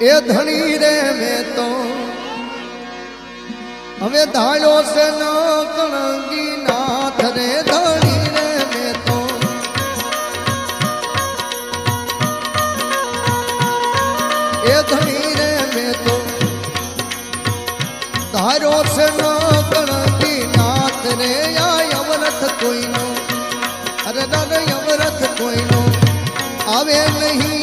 એ ધણી રે મેં તો હવે ધાળ્યો છે ન કણગી નાથ રે ધણી રે મેં તો એ ધણી રે મેં તો ધાર્યો છે ન કણગી નાથ રે આ અવરથ કોઈનો અરે દાદા અવરથ કોઈનો આવે નહીં